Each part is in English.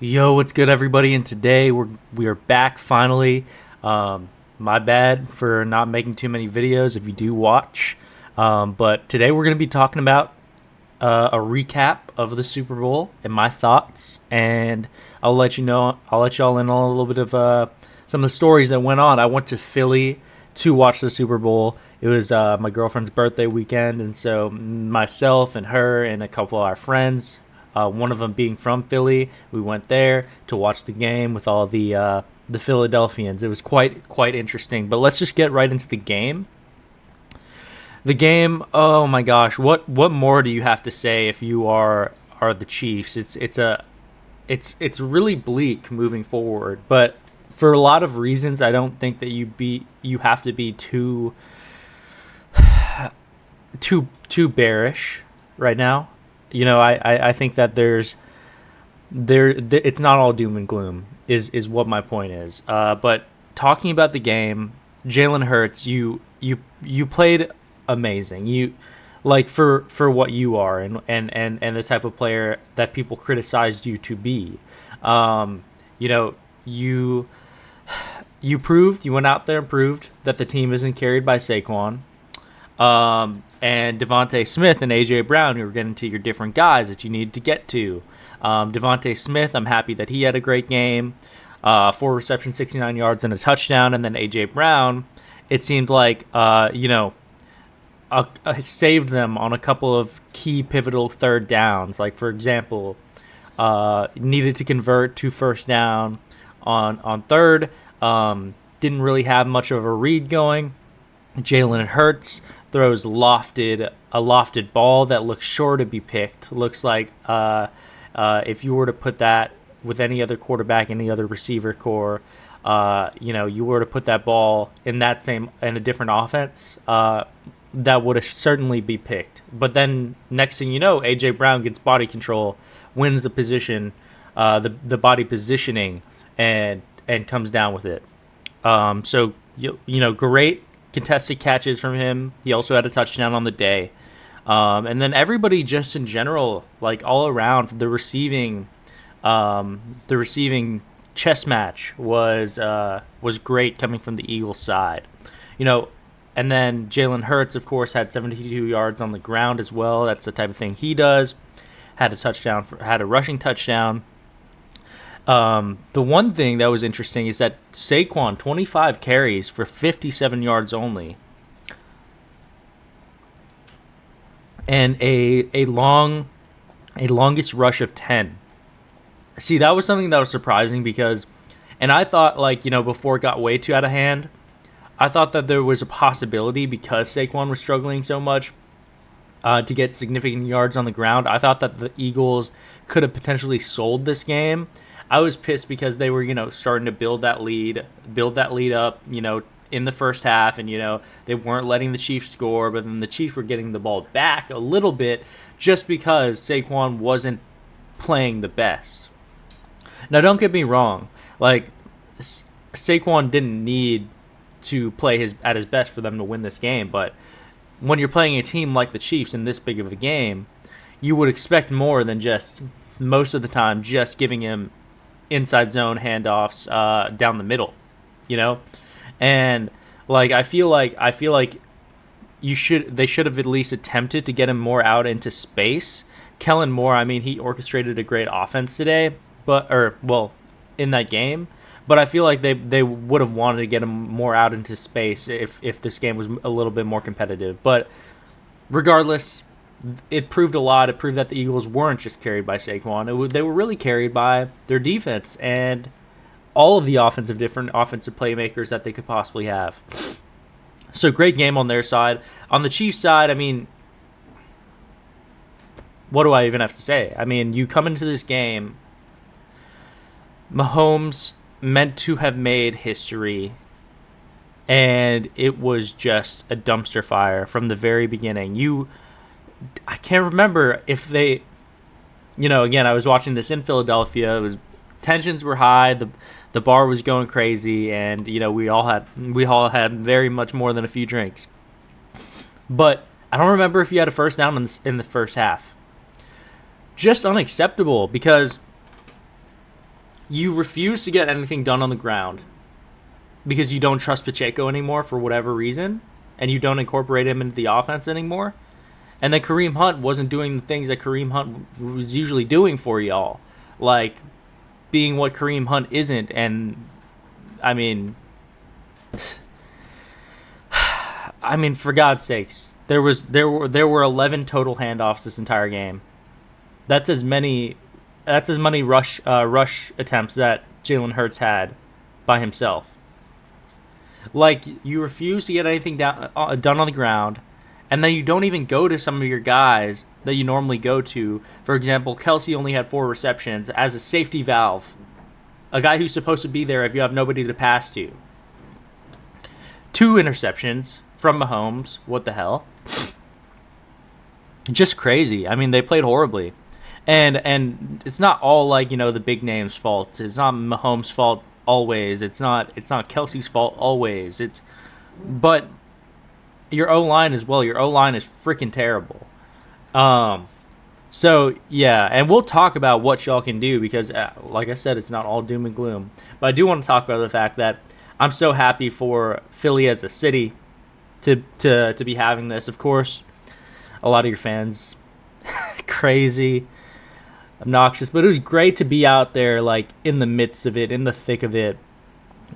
Yo, what's good, everybody? And today we are back finally. My bad for not making too many videos. If you do watch, but today we're gonna be talking about a recap of the Super Bowl and my thoughts, and I'll let y'all in on a little bit of some of the stories that went on. I went to Philly to watch the Super Bowl. It was my girlfriend's birthday weekend, and so myself and her and a couple of our friends, one of them being from Philly, we went there to watch the game with all the Philadelphians. It was quite interesting. But let's just get right into the game. The game. Oh my gosh, what more do you have to say if you are the Chiefs? It's really bleak moving forward, but for a lot of reasons, I don't think that you have to be too bearish right now. I think that it's not all doom and gloom is what my point is. But talking about the game, Jalen Hurts, you played amazing. You like for what you are and the type of player that people criticized you to be. Um, you know, you you went out there and proved that the team isn't carried by Saquon. And Devontae Smith and A.J. Brown, you were getting to your different guys that you needed to get to. Devontae Smith, I'm happy that he had a great game. 4 receptions, 69 yards, and a touchdown. And then A.J. Brown, it seemed like, saved them on a couple of key pivotal third downs. Like, for example, needed to convert to first down on third. Didn't really have much of a read going. Jalen Hurts throws a lofted ball that looks sure to be picked. Looks like if you were to put that with any other quarterback, any other receiver core, you were to put that ball in a different offense, that would certainly be picked. But then next thing you know, AJ Brown gets body control, wins the position, the body positioning, and comes down with it. Great contested catches from him. He also had a touchdown on the day. And then everybody just in general, like all around, the receiving chess match was great coming from the Eagles side. And then Jalen Hurts, of course, had 72 yards on the ground as well. That's the type of thing he does. Had a rushing touchdown. The one thing that was interesting is that Saquon, 25 carries for 57 yards only, and a longest rush of 10. See, that was something that was surprising and I thought, before it got way too out of hand, I thought that there was a possibility, because Saquon was struggling so much, to get significant yards on the ground. I thought that the Eagles could have potentially sold this game. I was pissed because they were, starting to build that lead up, in the first half, and they weren't letting the Chiefs score, but then the Chiefs were getting the ball back a little bit just because Saquon wasn't playing the best. Now, don't get me wrong, Saquon didn't need to play at his best for them to win this game, but when you're playing a team like the Chiefs in this big of a game, you would expect more than just, most of the time, just giving him inside zone handoffs down the middle, and I feel like they should have at least attempted to get him more out into space. Kellen Moore, I mean, he orchestrated a great offense today, in that game, but I feel like they would have wanted to get him more out into space if this game was a little bit more competitive. But regardless, it proved a lot. It proved that the Eagles weren't just carried by Saquon. They were really carried by their defense and all of the different offensive playmakers that they could possibly have. So great game on their side. On the Chiefs side, I mean, what do I even have to say? I mean, you come into this game, Mahomes meant to have made history, and it was just a dumpster fire from the very beginning. I can't remember if they, again, I was watching this in Philadelphia. Tensions were high. The bar was going crazy, and we all had very much more than a few drinks. But I don't remember if you had a first down in the first half. Just unacceptable, because you refuse to get anything done on the ground because you don't trust Pacheco anymore for whatever reason, and you don't incorporate him into the offense anymore. And then Kareem Hunt wasn't doing the things that Kareem Hunt was usually doing for y'all, like being what Kareem Hunt isn't. And I mean, for God's sakes, there were 11 total handoffs this entire game. That's as many rush attempts that Jalen Hurts had by himself. Like, you refuse to get anything done on the ground, and then you don't even go to some of your guys that you normally go to. For example, Kelsey only had 4 receptions as a safety valve, a guy who's supposed to be there if you have nobody to pass to. 2 interceptions from Mahomes. What the hell? Just crazy. I mean, they played horribly. And it's not all like, the big names' fault. It's not Mahomes' fault always. It's not Kelsey's fault always. But your O-line as well. Your O-line is freaking terrible. So yeah, and we'll talk about what y'all can do because, like I said, it's not all doom and gloom. But I do want to talk about the fact that I'm so happy for Philly as a city to be having this. Of course, a lot of your fans crazy, obnoxious, but it was great to be out there, like, in the midst of it, in the thick of it.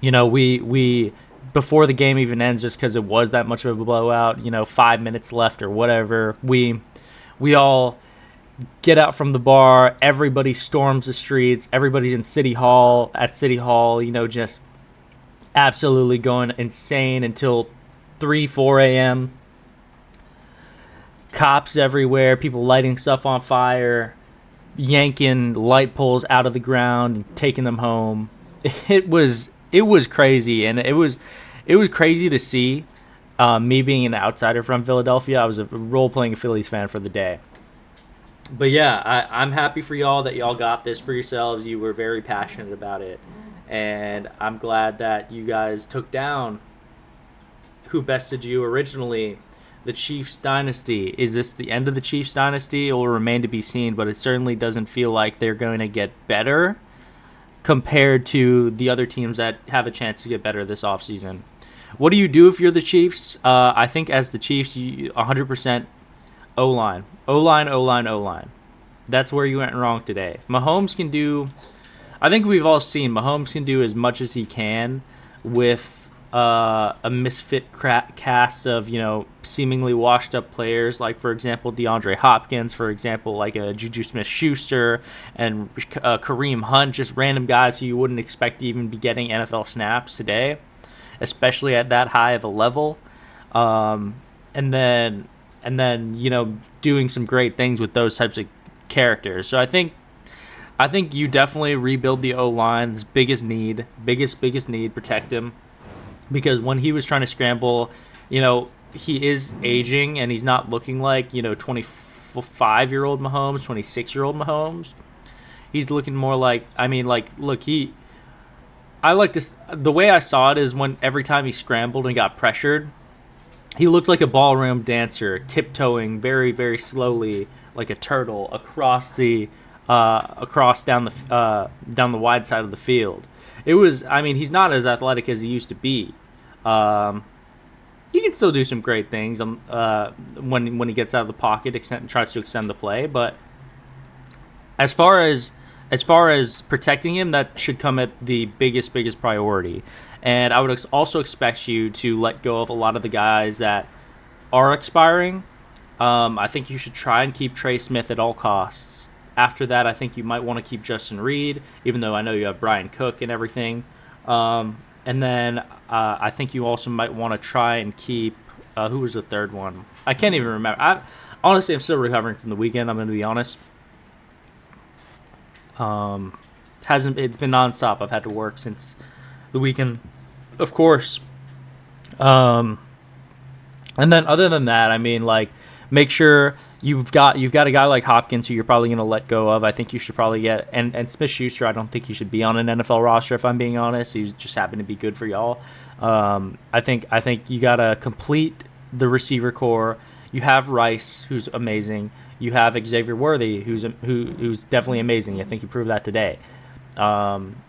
We before the game even ends, just because it was that much of a blowout, 5 minutes left or whatever, we all get out from the bar, everybody storms the streets, everybody's in City Hall, just absolutely going insane until 3-4 a.m. Cops everywhere, people lighting stuff on fire, yanking light poles out of the ground and taking them home. It was crazy, and it was crazy to see. Me being an outsider from Philadelphia, I was a role-playing Phillies fan for the day. But yeah, I'm happy for y'all that y'all got this for yourselves. You were very passionate about it, and I'm glad that you guys took down who bested you originally, the Chiefs dynasty. Is this the end of the Chiefs dynasty? It will remain to be seen, but it certainly doesn't feel like they're going to get better compared to the other teams that have a chance to get better this offseason. What do you do if you're the Chiefs? I think as the Chiefs, 100% O-line. O-line, O-line, O-line. That's where you went wrong today. Mahomes can do, I think we've all seen, Mahomes can do as much as he can with a misfit cast of, seemingly washed up players, like, for example, DeAndre Hopkins, for example, like a Juju Smith-Schuster and Kareem Hunt, just random guys who you wouldn't expect to even be getting NFL snaps today, especially at that high of a level. And then doing some great things with those types of characters. So I think you definitely rebuild the O-line's biggest need, protect him. Because when he was trying to scramble, he is aging and he's not looking like, 25-year-old Mahomes, 26-year-old Mahomes. He's looking more like, the way I saw it is when every time he scrambled and got pressured, he looked like a ballroom dancer, tiptoeing very, very slowly like a turtle across down the wide side of the field. It was, he's not as athletic as he used to be. He can still do some great things when he gets out of the pocket and tries to extend the play. But as far as protecting him, that should come at the biggest priority. And I would also expect you to let go of a lot of the guys that are expiring. I think you should try and keep Trey Smith at all costs. After that, I think you might want to keep Justin Reed, even though I know you have Brian Cook and everything. And then I think you also might want to try and keep who was the third one? I can't even remember. Honestly, I'm still recovering from the weekend. I'm going to be honest. It's been nonstop. I've had to work since the weekend, of course. And then other than that, make sure you've got a guy like Hopkins who you're probably going to let go of. I think you should probably get and Smith-Schuster. I don't think he should be on an NFL roster if I'm being honest. He's just happened to be good for y'all. I think you got to complete the receiver core. You have Rice, who's amazing. You have Xavier Worthy, who's definitely amazing. I think you proved that today.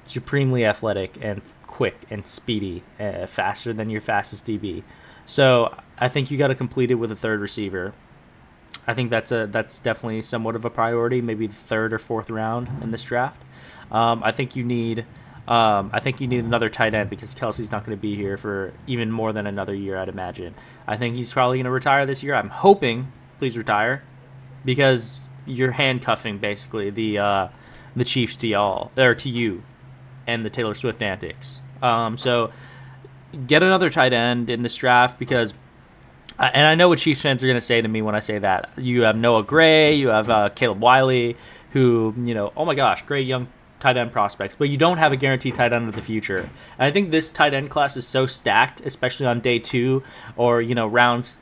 supremely athletic and quick and speedy, faster than your fastest DB. So I think you got to complete it with a third receiver. I think that's definitely somewhat of a priority, maybe the third or fourth round in this draft. I think you need another tight end because Kelsey's not going to be here for even more than another year, I'd imagine. I think he's probably going to retire this year. I'm hoping, please retire, because you're handcuffing basically the Chiefs to y'all or to you, and the Taylor Swift antics. So get another tight end in this draft because. And I know what Chiefs fans are going to say to me when I say that. You have Noah Gray, you have Caleb Wiley, who, oh my gosh, great young tight end prospects, but you don't have a guaranteed tight end of the future. And I think this tight end class is so stacked, especially on day 2 or, rounds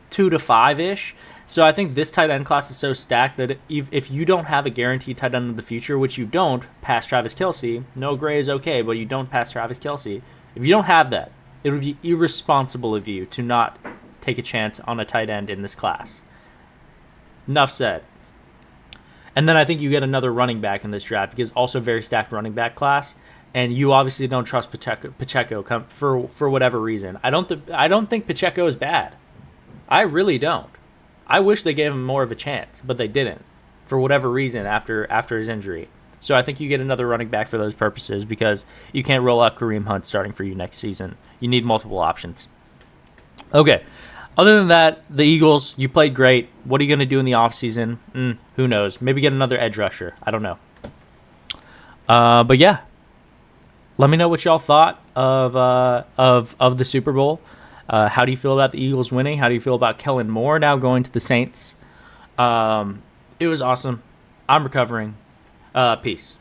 2 to 5-ish. So I think this tight end class is so stacked that if you don't have a guaranteed tight end of the future, which you don't past Travis Kelce, Noah Gray is okay, but you don't pass Travis Kelce. If you don't have that, it would be irresponsible of you to not take a chance on a tight end in this class. Enough said. And then I think you get another running back in this draft because also very stacked running back class, and you obviously don't trust Pacheco for whatever reason. I don't think Pacheco is bad. I really don't. I wish they gave him more of a chance, but they didn't for whatever reason after his injury. So I think you get another running back for those purposes because you can't roll out Kareem Hunt starting for you next season. You need multiple options. Okay. Other than that, the Eagles, you played great. What are you going to do in the offseason? Who knows? Maybe get another edge rusher. I don't know. But yeah, let me know what y'all thought of the Super Bowl. How do you feel about the Eagles winning? How do you feel about Kellen Moore now going to the Saints? It was awesome. I'm recovering. Peace.